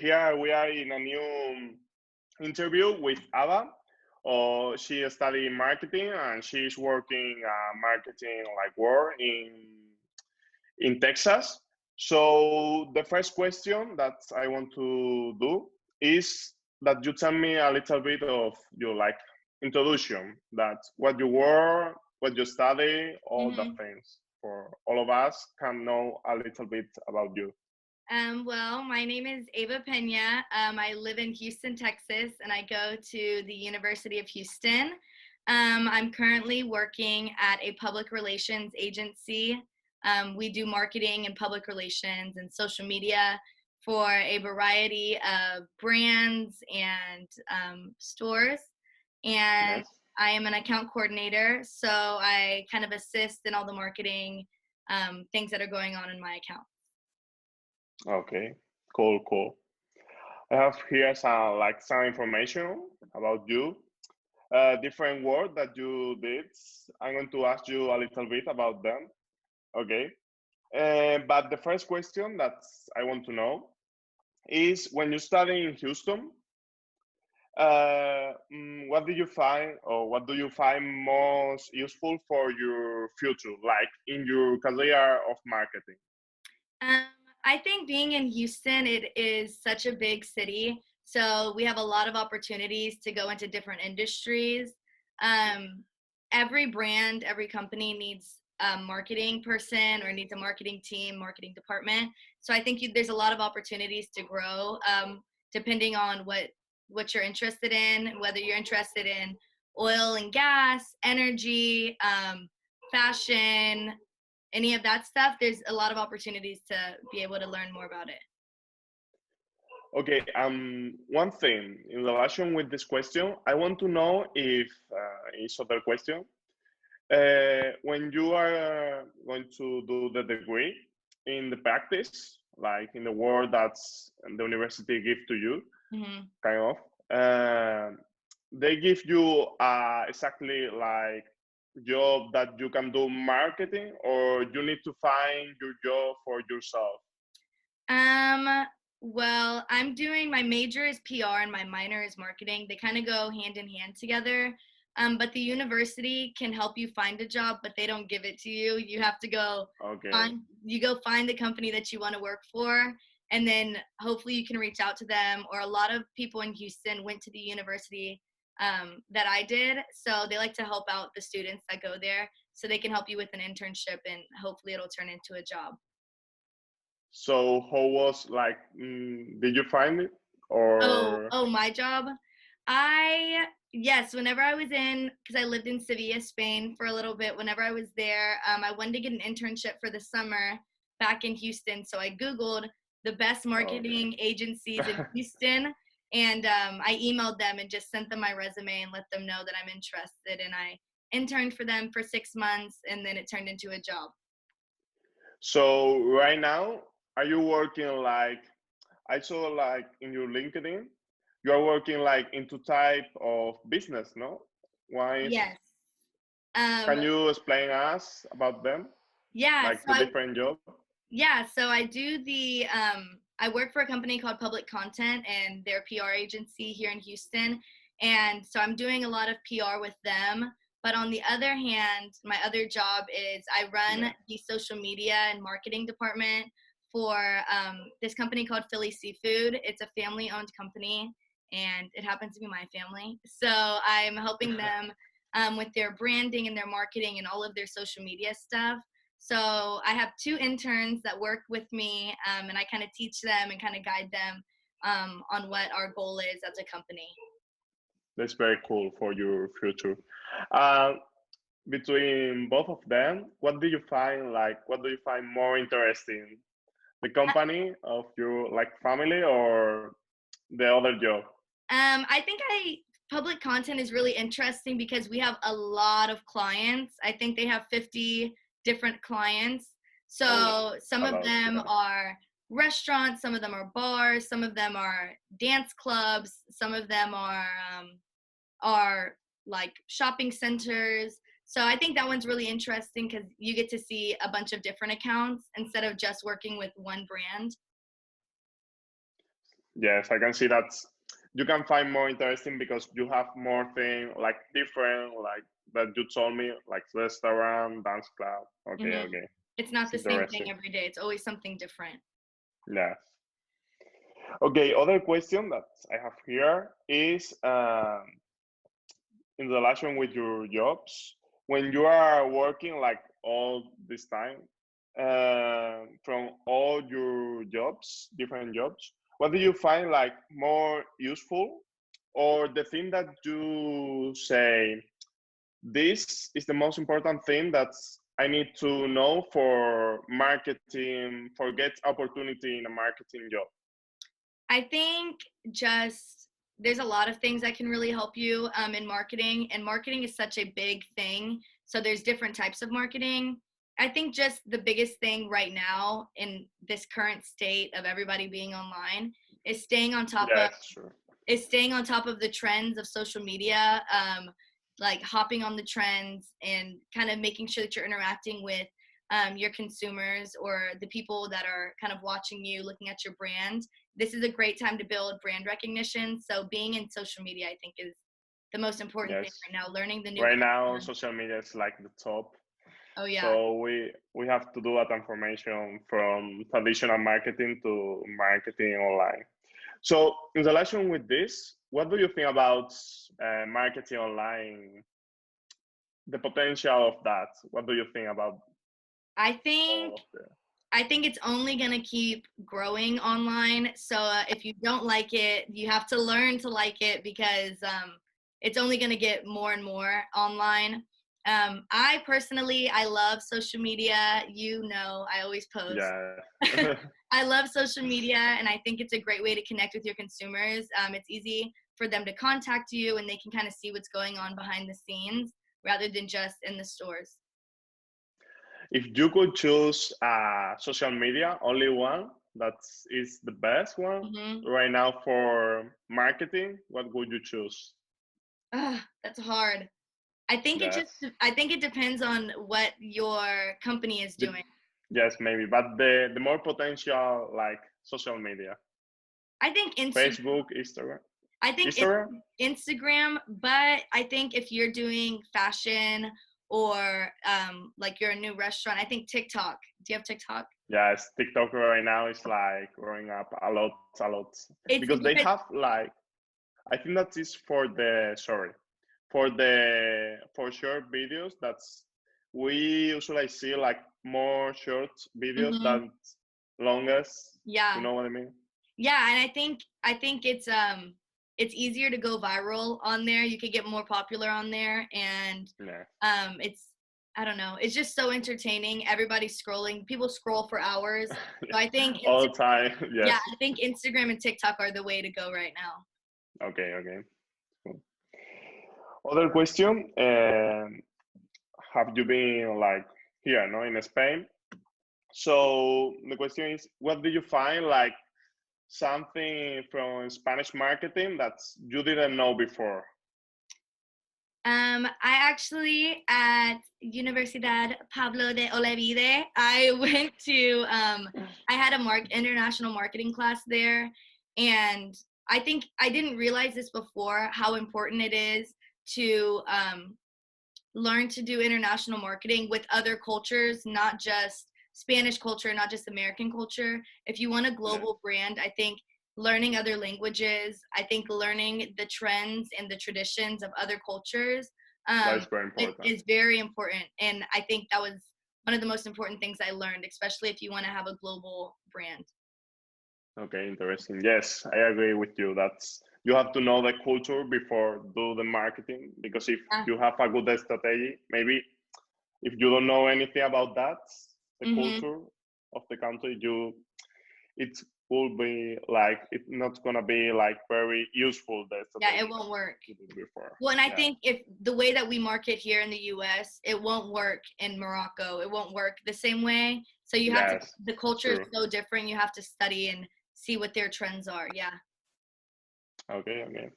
here we are in a new interview with Ava. She studied marketing and she's working marketing like work in Texas. So the first question that I want to do is that you tell me a little bit of your like introduction, that what you were, what you study, all the hmm things for all of us can know a little bit about you. well, my name is Ava Pena. I live in Houston, Texas, and I go to the University of Houston. I'm currently working at a public relations agency. We do marketing and public relations and social media for a variety of brands and stores. And Yes. I am an account coordinator, so I kind of assist in all the marketing things that are going on in my account. Okay. Cool. Cool. I have here some like some information about you. Different work that you did. I'm going to ask you a little bit about them. Okay. But the first question that I want to know is when you study in Houston, what did you find or what do you find most useful for your future, like in your career of marketing? Um, I think being in Houston, it is such a big city. So we have a lot of opportunities to go into different industries. Um, every brand, every company needs a marketing person or needs a marketing team, marketing department. So I think there's a lot of opportunities to grow depending on what you're interested in, whether you're interested in oil and gas, energy, fashion, any of that stuff. There's a lot of opportunities to be able to learn more about it. Okay, one thing in relation with this question, I want to know if is other question. When you are going to do the degree in the practice, like in the work that's the university give to you, hmm kind of, uh, they give you exactly like job that you can do marketing, or you need to find your job for yourself. Um, well, I'm doing my major is PR and my minor is marketing. They kind of go hand in hand together. But the university can help you find a job, but they don't give it to you. You have to go Okay. find the company that you want to work for, and then hopefully you can reach out to them. Or a lot of people in Houston went to the university that I did, so they like to help out the students that go there, so they can help you with an internship, and hopefully it'll turn into a job. So how was like? Did you find it or My job. Yes, whenever I was in, because I lived in Sevilla, Spain for a little bit, whenever I was there, I wanted to get an internship for the summer back in Houston. So I Googled the best okay? marketing agencies in Houston, and I emailed them and just sent them my resume and let them know that I'm interested. And I interned for them for 6 months, and then it turned into a job. So right now, are you working like I saw like in your LinkedIn, you are working like into type of business, no? Why is Yes. Um, can you explain us about them? yeah, Like two different jobs? So I work for a company called Public Content and their PR agency here in Houston. And so I'm doing a lot of PR with them. But on the other hand, my other job is I run Yeah. the social media and marketing department for this company called Philly Seafood. It's a family owned company and it happens to be my family. So I'm helping them with their branding and their marketing and all of their social media stuff. So I have two interns that work with me, and I kind of teach them and kind of guide them on what our goal is as a company. That's very cool for your future. Uh, Between both of them, what do you find like? What do you find more interesting? The company of your like family or the other job? I think public content is really interesting because we have a lot of clients. I think they have 50 different clients. Oh, So some a of lot. them Yeah. are restaurants, some of them are bars, some of them are dance clubs, some of them are like shopping centers. So I think that one's really interesting because you get to see a bunch of different accounts instead of just working with one brand. Yes, I can see that you can find more interesting because you have more thing like different, like that you told me, like restaurant, dance club. Okay, Hmm. okay, It's not it's the same thing interesting. every day. It's always something different. Yes. Okay, other question that I have here is in relation with your jobs, when you are working like all this time, from all your jobs, different jobs, what do you find like more useful, or the thing that you say, this is the most important thing that I need to know for marketing, for get opportunity in a marketing job? I think just there's a lot of things that can really help you in marketing, and marketing is such a big thing. So there's different types of marketing. I think just the biggest thing right now in this current state of everybody being online is Yes, sure. staying on top of the trends of social media, like hopping on the trends and kind of making sure that you're interacting with your consumers or the people that are kind of watching you, looking at your brand. This is a great time to build brand recognition. So being in social media, I think, is the most important thing Yes. right now. Learning the new Right now, platforms. social media is like the top. Oh yeah. So we have to do a transformation from traditional marketing to marketing online. So in relation with this, what do you think about marketing online? The potential of that. What do you think about I think all of the? I think it's only going to keep growing online. So if you don't like it, you have to learn to like it because it's only going to get more and more online. I personally, I love social media. You know, I always post. Yeah. I love social media, and I think it's a great way to connect with your consumers. It's easy for them to contact you, and they can kind of see what's going on behind the scenes rather than just in the stores. If you could choose social media, only one that is the best one Hmm. right now for marketing, what would you choose? That's hard. Yes. I think it depends on what your company is The, doing. yes, maybe, but the more potential like social media, I think Instagram. Facebook, Instagram, I think Instagram. Instagram, but I think if you're doing fashion or like you're a new restaurant, I think TikTok. Do you have TikTok? Yes, TikTok right now is like growing up a lot, It's because they because have like, I think that is for the sorry, for short videos. That's we usually see like more short videos mhm, than longest. You yeah. know what I mean? Yeah, and I think it's easier to go viral on there. You could get more popular on there, and Yeah, it's I don't know. It's just so entertaining. Everybody's scrolling. People scroll for hours. So I think all the time. yeah, Yes. I think Instagram and TikTok are the way to go right now. Okay. Okay. Cool. Other question. Have you been like here, no, in Spain? So the question is, what do you find like something from Spanish marketing that you didn't know before? I actually at Universidad Pablo de Olavide, I went to I had a international marketing class there, and I think I didn't realize this before how important it is to learn to do international marketing with other cultures, not just Spanish culture, not just American culture. If you want a Yeah, global brand, I think learning other languages, I think learning the trends and the traditions of other cultures that is very important. is very important. And I think that was one of the most important things I learned, especially if you want to have a global brand. Okay, interesting. Yes, I agree with you. That's you have to know the culture before do the marketing, because if Yeah. you have a good strategy, maybe if you don't know anything about that, the Hmm. culture of the country, you it will be like it's not gonna be like very useful the Yeah, it strategy won't work. you did before. Well, and I Yeah. think if the way that we market here in the US, it won't work in Morocco. It won't work the same way. So you have to, Yes. the culture is True. so different. You have to study and see what their trends are. Yeah. Okay. Okay.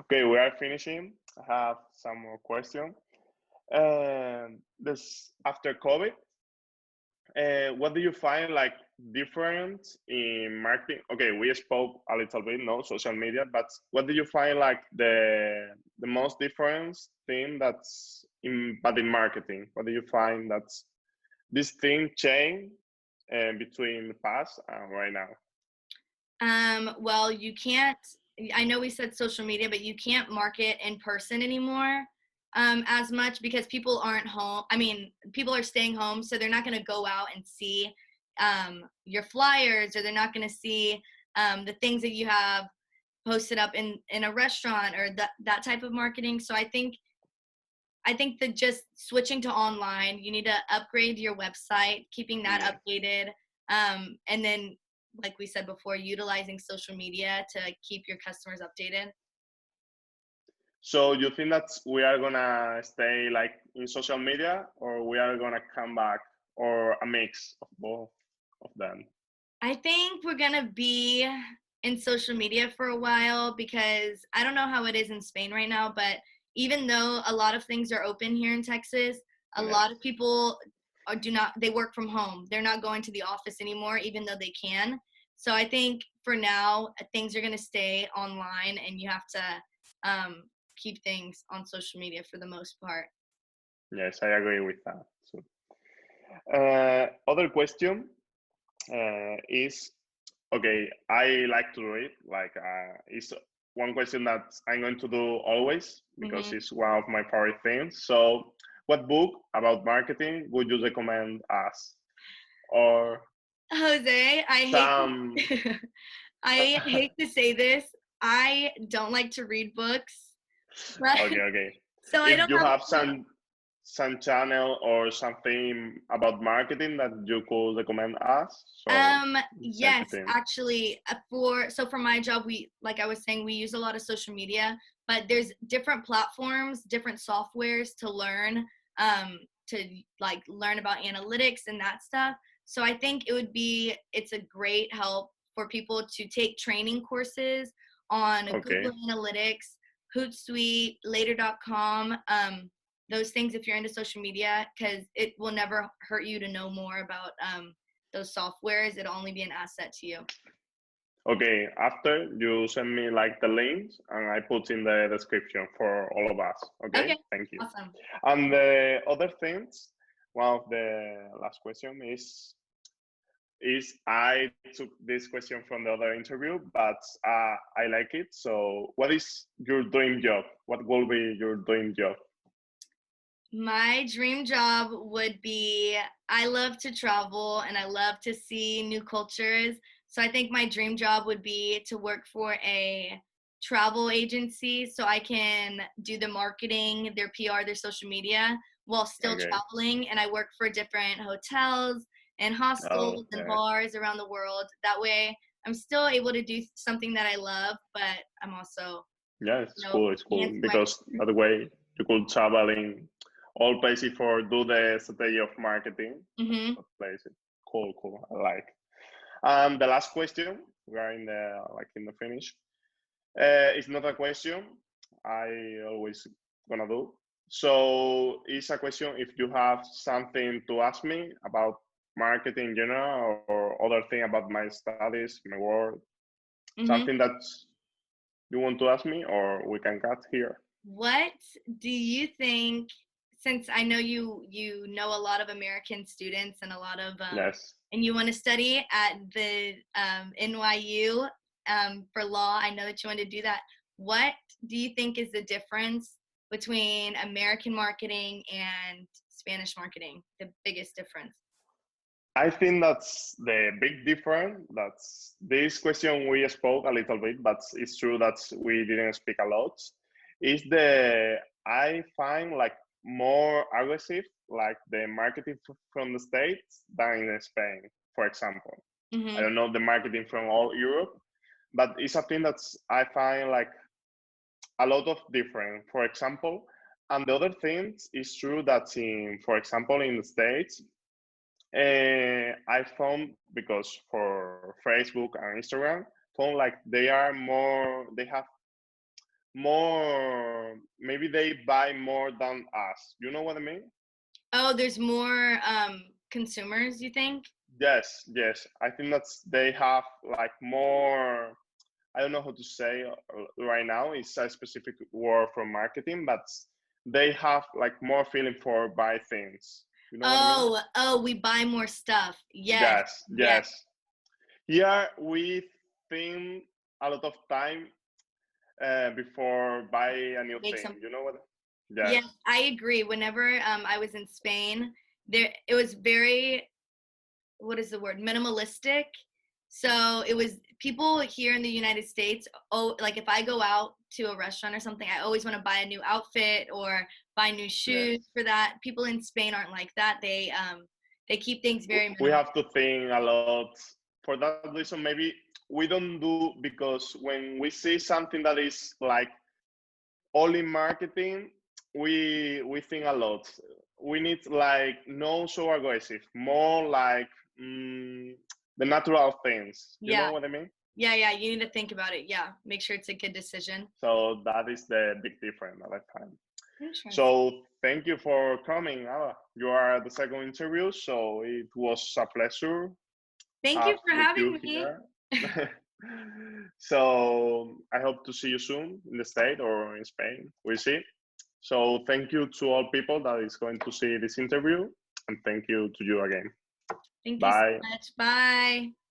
Okay. We are finishing. I have some more questions. This after COVID, what do you find like different in marketing? Okay, we spoke a little bit, no, social media, but what do you find like the most different thing that's in but in marketing? What do you find that's this thing change between the past and right now? Well, you can't, I know we said social media, but you can't market in person anymore as much because people aren't home. I mean, people are staying home, so they're not going to go out and see your flyers, or they're not going to see the things that you have posted up in a restaurant, or that type of marketing. So I think that just switching to online, you need to upgrade your website, keeping that updated, and then, like we said before, utilizing social media to keep your customers updated. So you think that we are gonna stay like in social media, or we are gonna come back, or a mix of both of them? I think we're gonna be in social media for a while, because I don't know how it is in Spain right now, but even though a lot of things are open here in Texas, a lot of people they work from home. They're not going to the office anymore, even though they can. So I think for now, things are gonna stay online, and you have to keep things on social media for the most part. Yes, I agree with that. So, other question is, okay, I like to read. Like, it's one question that I'm going to do always because it's one of my favorite things. So, what book about marketing would you recommend us? Or Jose, some? I hate to say this. I don't like to read books, but Okay. so I If don't you have. have some channel or something about marketing that you could recommend us, so same Yes, thing. actually, for my job, we, like I was saying, we use a lot of social media, but there's different platforms, different softwares to learn, to like learn about analytics and that stuff. So I think it's a great help for people to take training courses on Okay. Google Analytics, Hootsuite, Later.com, those things if you're into social media, because it will never hurt you to know more about those softwares. It'll only be an asset to you. Okay, after you send me like the links and I put in the description for all of us. Okay, thank you. Awesome. And the other things, one of the last question is I took this question from the other interview, but I like it. So what is your dream job? What will be your dream job? My dream job would be, I love to travel and I love to see new cultures. So I think my dream job would be to work for a travel agency so I can do the marketing, their PR, their social media while still Okay. traveling. And I work for different hotels and hostels and bars around the world. That way I'm still able to do something that I love, but I'm also, yeah, it's cool. It's cool because that way you could travel in all places for do the strategy of marketing. Places. Cool. I like. The last question, we are in the finish. It's not a question. I always gonna do. So it's a question if you have something to ask me about marketing in general or other thing about my studies, my work, something that you want to ask me, or we can cut here. What do you think, since I know you know a lot of American students and a lot of Yes. and you want to study at the NYU for law, I know that you want to do that. What do you think is the difference between American marketing and Spanish marketing, the biggest difference? I think that's the big difference. That's this question we spoke a little bit, but it's true that we didn't speak a lot. Is I find like more aggressive, like the marketing from the States than in Spain, for example. I don't know the marketing from all Europe, but it's a thing that's I find like a lot of different. For example, and the other things is true that for example, in the States, I found because for Facebook and Instagram, found like they have more, maybe they buy more than us. You know what I mean? Oh, there's more consumers, you think? Yes, yes. I think that's they have like more. I don't know how to say right now. It's a specific word for marketing, but they have like more feeling for buy things. You know what I mean? Oh, we buy more stuff. Yes, Yes, yes. yes. Here we think a lot of time before buy a new Make thing. some. You know what? Yes, Yes, I agree. Whenever I was in Spain, there it was very, what is the word, minimalistic. So it was people here in the United States. Oh, like if I go out to a restaurant or something, I always want to buy a new outfit or buy new shoes yes. for that. People in Spain aren't like that. They keep things very We minimal. have to think a lot. For that reason, maybe we don't do because when we see something that is like all in marketing, we think a lot. We need like no so aggressive, more like the natural things. You know Yeah, what I mean? yeah. You need to think about it. Yeah, make sure it's a good decision. So that is the big difference that I find. Interesting. So thank you for coming, Ava. You are the second interview, so it was a pleasure Thank have you for with you having me. here. So I hope to see you soon in the state or in Spain. We'll see. So thank you to all people that is going to see this interview, and thank you to you again. Thank you so Bye. much. Bye.